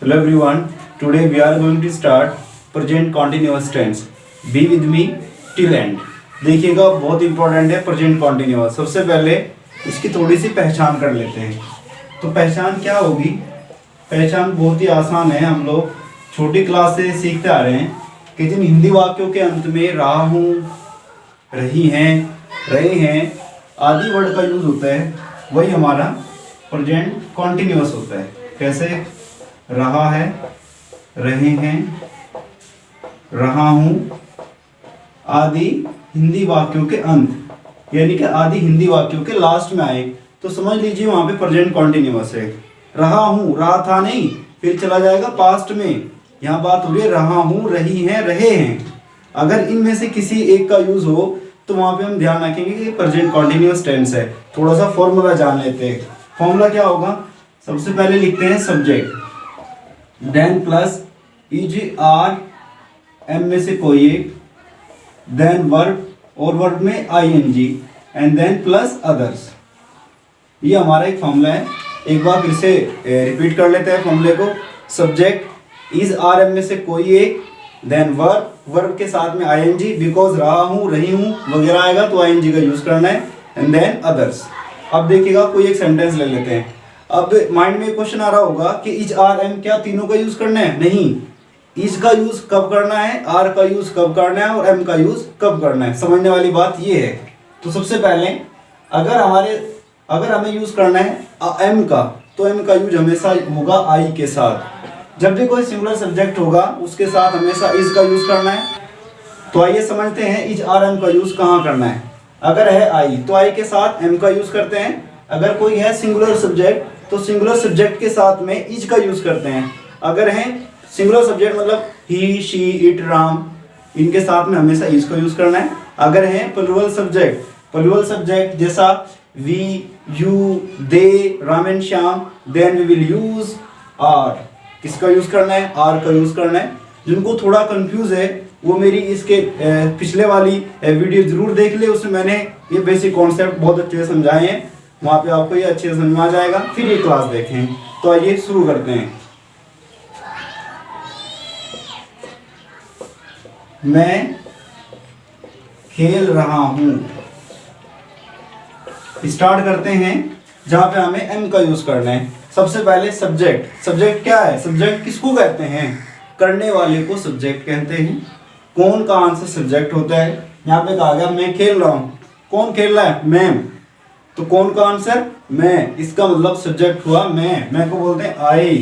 Hello everyone. Today we are going to start present continuous tense. Be with me till end. देखिएगा बहुत important है present continuous. सबसे पहले इसकी थोड़ी सी पहचान कर लेते हैं। तो पहचान क्या होगी? पहचान बहुत ही आसान है। हम लोग छोटी क्लास से सीखते आ रहे हैं कि जिन हिंदी वाक्यों के अंत में रहा हूँ, रही हैं, रहे हैं आदि वर्ड का यूज होता है, वही हमारा प्रेजेंट कॉन्टिन्यूअस होता है। कैसे? रहा है, रहे हैं, रहा हूँ आदि हिंदी वाक्यों के अंत, यानी कि आदि हिंदी वाक्यों के लास्ट में आए तो समझ लीजिए वहां पे प्रेजेंट कॉन्टिन्यूअस है। रहा हूँ, रहा था नहीं, फिर चला जाएगा पास्ट में। यहाँ बात हो रही है रहा हूँ, रही हैं, रहे हैं। अगर इनमें से किसी एक का यूज हो तो वहां पे हम ध्यान रखेंगे कि प्रेजेंट कॉन्टिन्यूअस टेंस है। थोड़ा सा फॉर्मूला जान लेते हैं। फॉर्मूला क्या होगा? सबसे पहले लिखते हैं subject, then plus is are am में से कोई एक, देन वर्ब और वर्ब में ING and then plus others. ये हमारा एक फॉर्मूला है। एक बार फिर से रिपीट कर लेते हैं फॉर्मूले को। सब्जेक्ट इज आर एम में से कोई एक, देन वर्ब, वर्ब के साथ में आईएनजी, बिकॉज रहा हूँ, रही हूँ वगैरह आएगा तो आईएनजी का यूज करना है, एंड देन अदर्स। अब देखिएगा कोई एक सेंटेंस ले लेते हैं। अब माइंड में क्वेश्चन आ रहा होगा कि इज आर एम क्या तीनों का यूज करना है? नहीं। इज का यूज कब करना है, आर का यूज कब करना है और एम का यूज कब करना है, समझने वाली बात ये है। तो सबसे पहले अगर हमें यूज करना है एम का, तो एम का यूज हमेशा होगा आई के साथ। जब भी कोई सिंगुलर सब्जेक्ट होगा उसके साथ हमेशा इज का यूज करना है। तो आइए समझते हैं इज आर एम का यूज कहाँ करना है। अगर है आई तो आई के साथ एम का यूज करते हैं। अगर कोई है सिंगुलर सब्जेक्ट तो सिंगुलर सब्जेक्ट के साथ में इज का यूज करते हैं। अगर है सिंगुलर सब्जेक्ट मतलब ही, शी, इट, राम, इनके साथ में हमेशा इज का यूज करना है। अगर है प्लूरल सब्जेक्ट जैसा we, you, they, Ram and Shyam, then we will use are. किसका यूज करना है? आर का यूज करना है। जिनको थोड़ा कंफ्यूज है वो मेरी इसके पिछले वाली वीडियो जरूर देख ले। उसमें मैंने ये बेसिक कॉन्सेप्ट बहुत अच्छे से समझाए हैं। वहाँ पे आपको ये अच्छे से समझ में आ जाएगा। फिर ये क्लास देखें। तो आइए शुरू करते हैं। मैं खेल रहा हूँ। स्टार्ट करते हैं जहाँ पे हमें एम का यूज करना है। सबसे पहले सब्जेक्ट क्या है? सब्जेक्ट किसको कहते हैं? करने वाले को सब्जेक्ट कहते हैं। कौन का आंसर सब्जेक्ट होता है? यहाँ पे कहा गया मैं खेल रहा हूँ। कौन खेल रहा है? मैम। तो कौन का आंसर? मैं। इसका मतलब सब्जेक्ट हुआ मैं को बोलते हैं आई।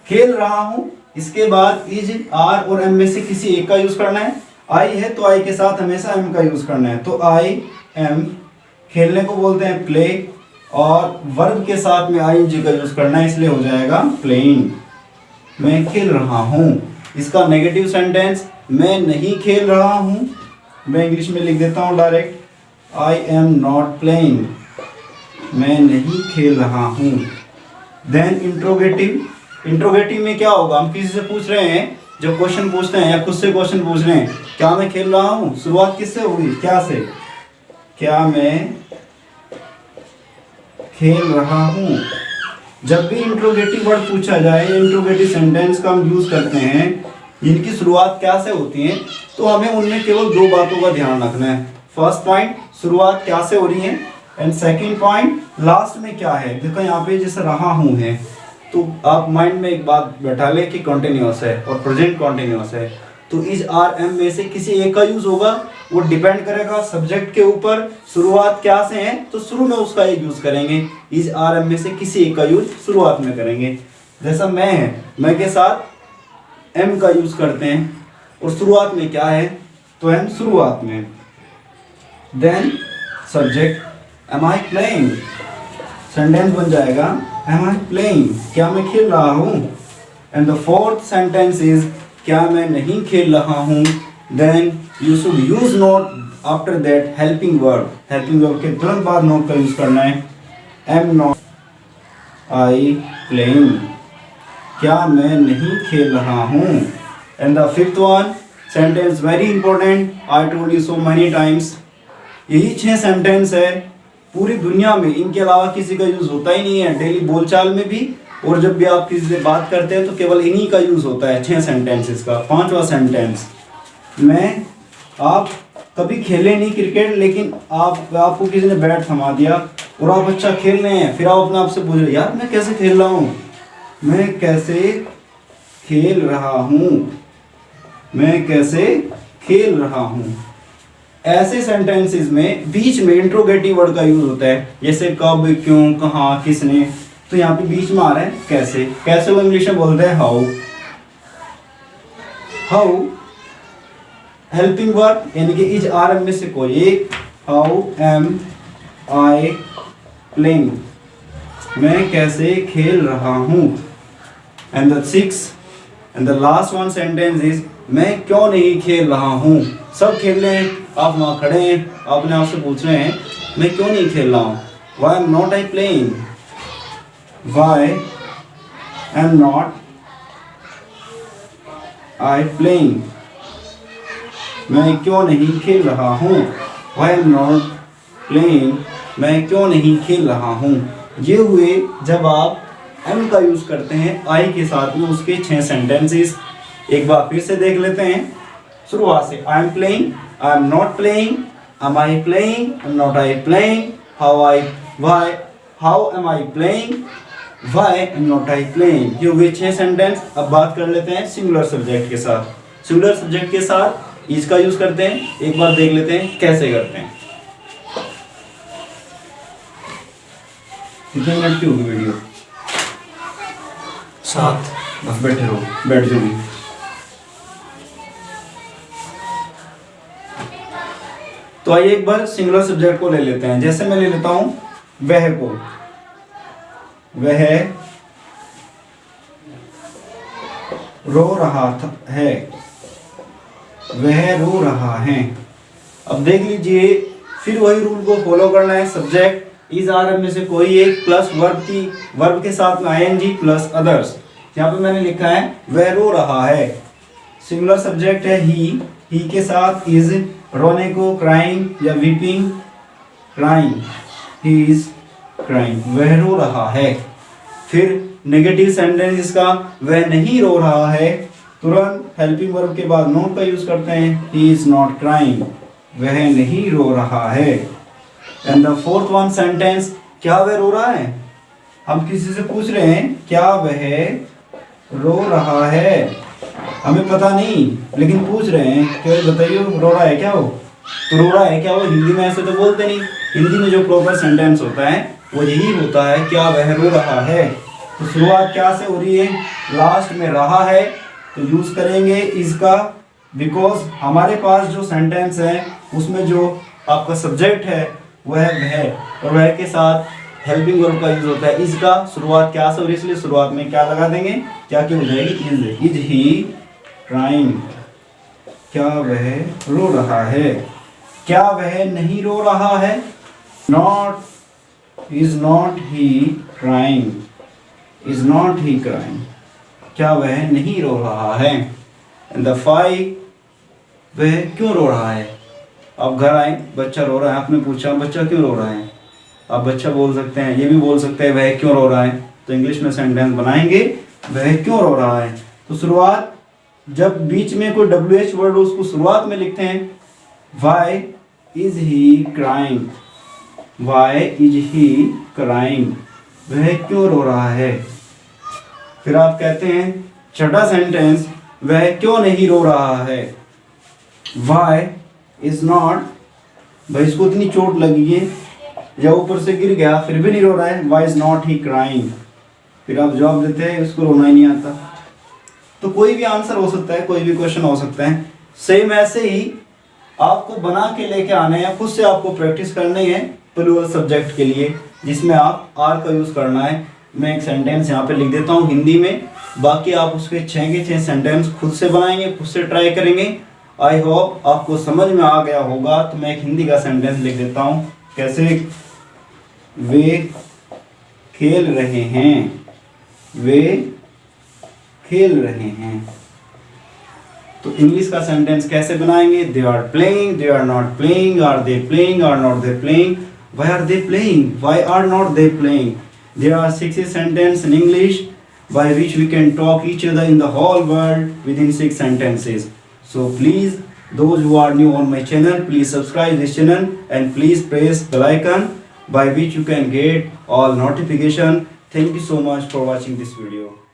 खेल रहा हूँ, इसके बाद इज, आर और एम में से किसी एक का यूज करना है। आई है तो आई के साथ हमेशा एम का यूज करना है। तो आई एम, खेलने को बोलते हैं प्ले, और वर्ब के साथ में आईएनजी का यूज करना है, इसलिए हो जाएगा प्लेइंग। मैं खेल रहा हूँ। इसका नेगेटिव सेंटेंस मैं नहीं खेल रहा हूँ। मैं इंग्लिश में लिख देता हूँ direct, I am not playing. मैं नहीं खेल रहा हूँ। देन इंट्रोगेटिव में क्या होगा? हम किसी से पूछ रहे हैं, जब क्वेश्चन पूछते हैं या खुद से क्वेश्चन पूछ रहे हैं, क्या मैं खेल रहा हूँ, शुरुआत किससे होगी? क्या से? क्या मैं खेल रहा हूँ। जब भी इंट्रोगेटिव वर्ड पूछा जाए, इंट्रोगेटिव सेंटेंस का हम यूज करते हैं, इनकी शुरुआत क्या से होती है, तो हमें उनमें केवल दो बातों का ध्यान रखना है। फर्स्ट पॉइंट, शुरुआत क्या से हो रही है, एंड सेकंड पॉइंट, लास्ट में क्या है। देखो यहाँ पे जैसे रहा हूँ है, तो आप माइंड में एक बात बैठा ले कि कॉन्टिन्यूअस है और प्रेजेंट कॉन्टिन्यूअस है। तो इज, आर, एम में से किसी एक का यूज होगा। वो डिपेंड करेगा सब्जेक्ट के ऊपर। शुरुआत क्या से है तो शुरू में उसका एक यूज करेंगे। इज, आर, एम में से किसी एक का यूज शुरुआत में करेंगे। जैसा मैं है, मैं के साथ एम का यूज करते हैं, और शुरुआत में क्या है तो एम शुरुआत में। Then subject, am I playing, sentence बन जाएगा एम आई प्लेइंग, क्या मैं खेल रहा हूँ। And the fourth sentence is, क्या मैं नहीं खेल रहा हूँ। Then you should use not after that helping verb के तुरंत बाद नॉट का यूज करना है। एम नॉट आई प्लेइंग, क्या मैं नहीं खेल रहा हूँ। And the fifth one sentence, very important, I told you so many times. यही 6 सेंटेंस है पूरी दुनिया में, इनके अलावा किसी का यूज होता ही नहीं है। डेली बोलचाल में भी और जब भी आप किसी से बात करते हैं तो केवल इन्हीं का यूज़ होता है 6 सेंटेंसेस का। 5वां सेंटेंस, आप कभी खेले नहीं क्रिकेट, लेकिन आपको किसी ने बैट थमा दिया और आप अच्छा खेल रहे हैं, फिर आप अपने आप से पूछ रहे यार मैं कैसे खेल रहा हूँ, मैं कैसे खेल रहा हूँ, मैं कैसे खेल रहा हूँ। ऐसे सेंटेंसेस में बीच में इंट्रोगेटिव वर्ड का यूज होता है, जैसे कब, क्यों, कहाँ, किसने। तो यहाँ पे बीच में आ रहा है कैसे। कैसे वो इंग्लिश में बोलते हैं हाउ। हाउ हेल्पिंग वर्ब यानी कि इज आर में से कोई एक। हाउ एम आई प्लेइंग, मैं कैसे खेल रहा हूँ। And the 6 and the last one sentence is मैं क्यों नहीं खेल रहा हूँ। सब खेल रहे हैं, आप वहाँ खड़े हैं, अपने आप से पूछ रहे हैं मैं क्यों नहीं खेल रहा हूँ। Why am not I playing, why am not I playing, मैं क्यों नहीं खेल रहा हूँ। वाई एम नॉट प्लेइंग, मैं क्यों नहीं खेल रहा हूँ। ये हुए जब आप एम का यूज करते हैं आई के साथ में उसके 6 सेंटेंसेस। एक बार फिर से देख लेते हैं शुरुआत से। I am playing, I am not playing, am I playing, am not I playing, how am I playing, why am not I playing. ये हुए 6 सेंटेंस। अब बात कर लेते हैं सिंगुलर सब्जेक्ट के साथ। सिंगुलर सब्जेक्ट के साथ इज का यूज करते हैं। एक बार देख लेते हैं कैसे करते हैं। कितने मिनट की होगी वीडियो? 7। बस बैठे रहो, बैठ जाओ भी। तो आइए एक बार सिंगुलर सब्जेक्ट को ले लेते हैं। जैसे मैं ले लेता हूं वह को, वह रो रहा है, वह रो रहा है। अब देख लीजिए, फिर वही रूल को फॉलो करना है। सब्जेक्ट इज आर में से कोई एक प्लस वर्ब के साथ में आईएनजी प्लस अदर्स। यहाँ पे मैंने लिखा है वह रो रहा है। सिंगुलर सब्जेक्ट है ही के साथ इज, रोने को क्राइंग या weeping, crying, he is crying, वह रो रहा है। फिर नेगेटिव सेंटेंस इसका वह नहीं रो रहा है, तुरंत हेल्पिंग वर्ब के बाद नॉट का यूज करते हैं, ही इज नॉट क्राइंग, वह नहीं रो रहा है। And the 4th one sentence, क्या वह रो रहा है। हम किसी से पूछ रहे हैं क्या वह रो रहा है, हमें पता नहीं लेकिन पूछ रहे हैं कि बताइए रो रहा है क्या वो। तो रो रहा है क्या वो हिंदी में ऐसे तो बोलते नहीं। हिंदी में जो प्रॉपर सेंटेंस होता है वो यही होता है, क्या वह रो रहा है। तो शुरुआत क्या से हो रही है, लास्ट में रहा है तो यूज करेंगे इसका, बिकॉज हमारे पास जो सेंटेंस है उसमें जो आपका सब्जेक्ट है वह और वह के साथ हेल्पिंग वर्ब का यूज होता है इसका। शुरुआत क्या से हो रही है, इसलिए शुरुआत में क्या लगा देंगे, क्या हो जाएगी, इज ही क्राइंग, क्या वह रो रहा है। क्या वह नहीं रो रहा है, is not he crying, is not he crying, क्या वह नहीं रो रहा है। एंड द 5, वह क्यों रो रहा है। आप घर आए, बच्चा रो रहा है, आपने पूछा बच्चा क्यों रो रहा है, आप बच्चा बोल सकते हैं, ये भी बोल सकते हैं वह क्यों रो रहा है। तो इंग्लिश में सेंटेंस बनाएंगे वह क्यों रो रहा है। तो शुरुआत, जब बीच में कोई WH वर्ड हो उसको शुरुआत में लिखते हैं, why is he crying, why is he crying, वह क्यों रो रहा है। फिर आप कहते हैं छठा सेंटेंस, वह क्यों नहीं रो रहा है, वाई इज नॉट, भाई इसको इतनी चोट लगी है या ऊपर से गिर गया फिर भी नहीं रो रहा है, why is not he crying. फिर आप जवाब देते हैं उसको रोना ही नहीं आता। तो कोई भी आंसर हो सकता है, कोई भी क्वेश्चन हो सकता है। सेम ऐसे ही आपको बना के लेके आने हैं, खुद से आपको प्रैक्टिस करनी है प्लूरल सब्जेक्ट के लिए, जिसमें आप आर का यूज करना है। मैं एक सेंटेंस यहाँ पे लिख देता हूँ हिंदी में, बाकी आप उसके 6 के 6 सेंटेंस खुद से बनाएंगे, खुद से ट्राई करेंगे। आई होप आपको समझ में आ गया होगा। तो मैं एक हिंदी का सेंटेंस लिख देता हूँ, कैसे, वे खेल रहे हैं, वे खेल रहे हैं। तो इंग्लिश का सेंटेंस कैसे बनाएंगे, they are playing, they are not playing, are they playing, are not they playing, why are they playing, why are not they playing. There are 60 sentences in English by which we can talk each other in the whole world within 6 sentences. So please, those who are new on my channel, please subscribe this channel and please press bell icon by which you can get all notification. Thank you so much for watching this video.